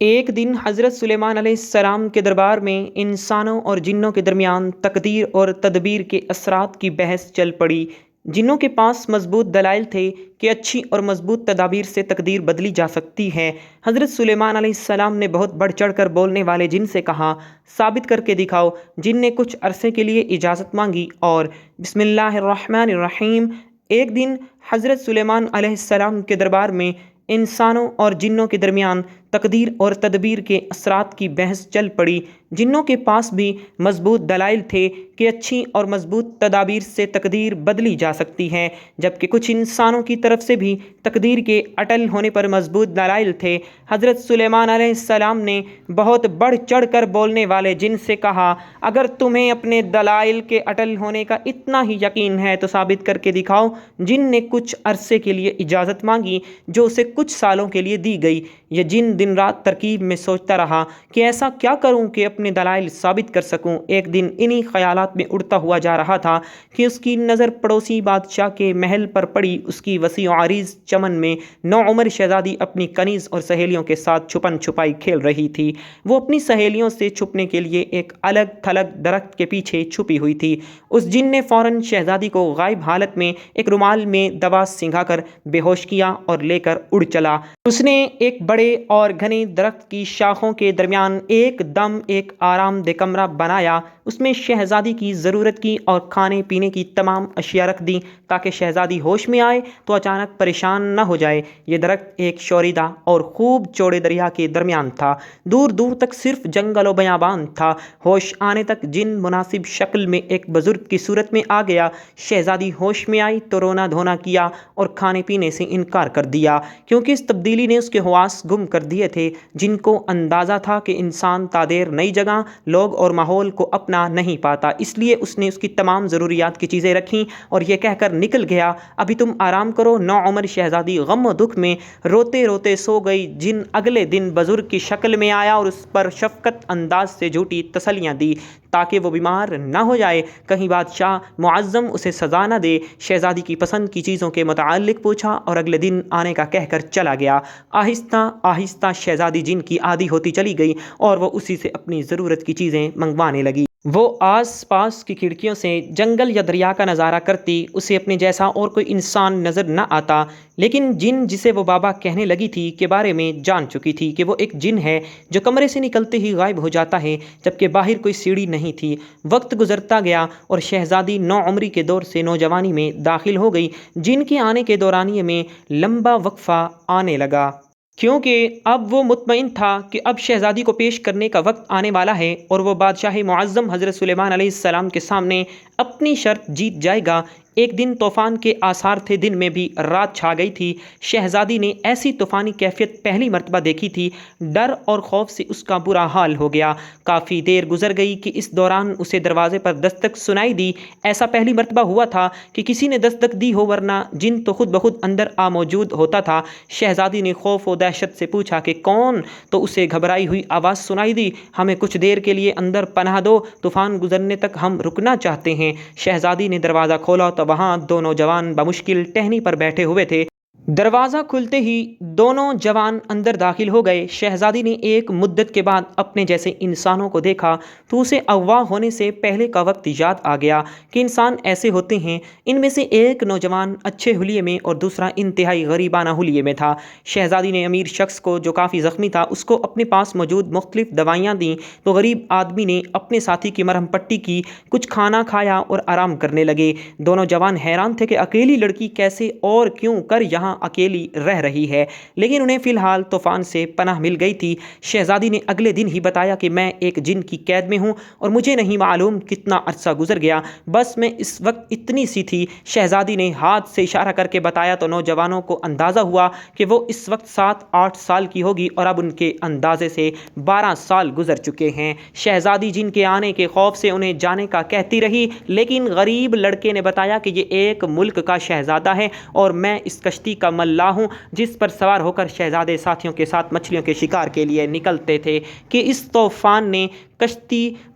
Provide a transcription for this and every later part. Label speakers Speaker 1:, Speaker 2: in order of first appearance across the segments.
Speaker 1: ایک دن حضرت سلیمان علیہ السلام کے دربار میں انسانوں اور جنوں کے درمیان تقدیر اور تدبیر کے اثرات کی بحث چل پڑی۔ جنوں کے پاس مضبوط دلائل تھے کہ اچھی اور مضبوط تدابیر سے تقدیر بدلی جا سکتی ہے۔ حضرت سلیمان علیہ السلام نے بہت بڑھ چڑھ کر بولنے والے جن سے کہا، ثابت کر کے دکھاؤ۔ جن نے کچھ عرصے کے لیے اجازت مانگی اور بسم اللہ الرحمن الرحیم۔ ایک دن حضرت سلیمان علیہ السلام کے دربار میں انسانوں اور جنوں کے درمیان تقدیر اور تدبیر کے اثرات کی بحث چل پڑی۔ جنوں کے پاس بھی مضبوط دلائل تھے کہ اچھی اور مضبوط تدابیر سے تقدیر بدلی جا سکتی ہے، جبکہ کچھ انسانوں کی طرف سے بھی تقدیر کے اٹل ہونے پر مضبوط دلائل تھے۔ حضرت سلیمان علیہ السلام نے بہت بڑھ چڑھ کر بولنے والے جن سے کہا، اگر تمہیں اپنے دلائل کے اٹل ہونے کا اتنا ہی یقین ہے تو ثابت کر کے دکھاؤ۔ جن نے کچھ عرصے کے لیے اجازت مانگی جو اسے کچھ سالوں کے لیے دی گئی۔ یہ جن دن رات ترکیب میں سوچتا رہا کہ ایسا کیا کروں کہ اپنے دلائل ثابت کر سکوں۔ ایک دن انہی خیالات میں اڑتا ہوا جا رہا تھا کہ اس کی نظر پڑوسی بادشاہ کے محل پر پڑی۔ اس کی وسیع و عریض چمن میں نوعمر شہزادی اپنی کنیز اور سہیلیوں کے ساتھ چھپن چھپائی کھیل رہی تھی۔ وہ اپنی سہیلیوں سے چھپنے کے لیے ایک الگ تھلگ درخت کے پیچھے چھپی ہوئی تھی۔ اس جن نے فوراً شہزادی کو غائب حالت میں ایک رومال میں دوا سنگھا کر بے ہوش کیا اور لے کر اڑ چلا۔ اس نے ایک بڑے اور گھنے درخت کی شاخوں کے درمیان ایک دم ایک آرام دہ کمرہ بنایا۔ اس میں شہزادی کی ضرورت کی اور کھانے پینے کی تمام اشیاء رکھ دیں تاکہ شہزادی ہوش میں آئے تو اچانک پریشان نہ ہو جائے۔ یہ درخت ایک شوریدہ اور خوب چوڑے دریا کے درمیان تھا۔ دور دور تک صرف جنگل و بیابان تھا۔ ہوش آنے تک جن مناسب شکل میں ایک بزرگ کی صورت میں آ گیا۔ شہزادی ہوش میں آئی تو رونا دھونا کیا اور کھانے پینے سے انکار کر دیا، کیونکہ اس تبدیلی نے اس کے حواس گم کر دیے تھے۔ جن کو اندازہ تھا کہ انسان تادیر نئی جگہ، لوگ اور ماحول کو اپنا نہیں پاتا، اس لیے اس نے اس کی تمام ضروریات کی چیزیں رکھیں اور یہ کہہ کر نکل گیا، ابھی تم آرام کرو۔ نوعمر شہزادی غم و دکھ میں روتے روتے سو گئی۔ جن اگلے دن بزرگ کی شکل میں آیا اور اس پر شفقت انداز سے جھوٹی تسلیاں دی تاکہ وہ بیمار نہ ہو جائے، کہیں بادشاہ معظم اسے سزا نہ دے۔ شہزادی کی پسند کی چیزوں کے متعلق پوچھا اور اگلے دن آنے کا کہہ کر چلا گیا۔ آہستہ آہستہ شہزادی جن کی عادی ہوتی چلی گئی اور وہ اسی سے اپنی ضرورت کی چیزیں منگوانے لگی۔ وہ آس پاس کی کھڑکیوں سے جنگل یا دریا کا نظارہ کرتی، اسے اپنے جیسا اور کوئی انسان نظر نہ آتا، لیکن جن جسے وہ بابا کہنے لگی تھی کے بارے میں جان چکی تھی کہ وہ ایک جن ہے جو کمرے سے نکلتے ہی غائب ہو جاتا ہے، جبکہ باہر کوئی سیڑھی نہیں تھی۔ وقت گزرتا گیا اور شہزادی نوعمری کے دور سے نوجوانی میں داخل ہو گئی۔ جن کے آنے کے دورانیے میں لمبا وقفہ آنے لگا، کیونکہ اب وہ مطمئن تھا کہ اب شہزادی کو پیش کرنے کا وقت آنے والا ہے اور وہ بادشاہ معظم حضرت سلیمان علیہ السلام کے سامنے اپنی شرط جیت جائے گا۔ ایک دن طوفان کے آثار تھے، دن میں بھی رات چھا گئی تھی۔ شہزادی نے ایسی طوفانی کیفیت پہلی مرتبہ دیکھی تھی۔ ڈر اور خوف سے اس کا برا حال ہو گیا۔ کافی دیر گزر گئی کہ اس دوران اسے دروازے پر دستک سنائی دی۔ ایسا پہلی مرتبہ ہوا تھا کہ کسی نے دستک دی ہو، ورنہ جن تو خود بخود اندر آ موجود ہوتا تھا۔ شہزادی نے خوف و دہشت سے پوچھا کہ کون؟ تو اسے گھبرائی ہوئی آواز سنائی دی، ہمیں کچھ دیر کے لیے اندر پناہ دو، طوفان گزرنے تک ہم رکنا چاہتے ہیں۔ شہزادی نے دروازہ کھولا تو وہاں دو نوجوان بمشکل ٹہنی پر بیٹھے ہوئے تھے۔ دروازہ کھلتے ہی دونوں جوان اندر داخل ہو گئے۔ شہزادی نے ایک مدت کے بعد اپنے جیسے انسانوں کو دیکھا تو اسے اغوا ہونے سے پہلے کا وقت یاد آ گیا کہ انسان ایسے ہوتے ہیں۔ ان میں سے ایک نوجوان اچھے حلیے میں اور دوسرا انتہائی غریبانہ حلیے میں تھا۔ شہزادی نے امیر شخص کو جو کافی زخمی تھا اس کو اپنے پاس موجود مختلف دوائیاں دیں تو غریب آدمی نے اپنے ساتھی کی مرہم پٹی کی، کچھ کھانا کھایا اور آرام کرنے لگے۔ دونوں جوان حیران تھے کہ اکیلی لڑکی کیسے اور کیوں کر یہاں اکیلی رہ رہی ہے، لیکن انہیں فی الحال طوفان سے پناہ مل گئی تھی۔ شہزادی نے اگلے دن ہی بتایا کہ میں ایک جن کی قید میں ہوں اور مجھے نہیں معلوم کتنا عرصہ گزر گیا، بس میں اس وقت اتنی سی تھی۔ شہزادی نے ہاتھ سے اشارہ کر کے بتایا تو نوجوانوں کو اندازہ ہوا کہ وہ اس وقت 7-8 سال کی ہوگی اور اب ان کے اندازے سے 12 سال گزر چکے ہیں۔ شہزادی جن کے آنے کے خوف سے انہیں جانے کا کہتی رہی، لیکن غریب لڑکے نے بتایا کہ یہ ایک ملک کا شہزادہ ہے اور میں اس کشتی کا ملا ہوں جس پر سوار ہو کر شہزادے ساتھیوں کے ساتھ مچھلیوں کے شکار کے لیے نکلتے تھے کہ اس طوفان نے کشتی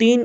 Speaker 1: 3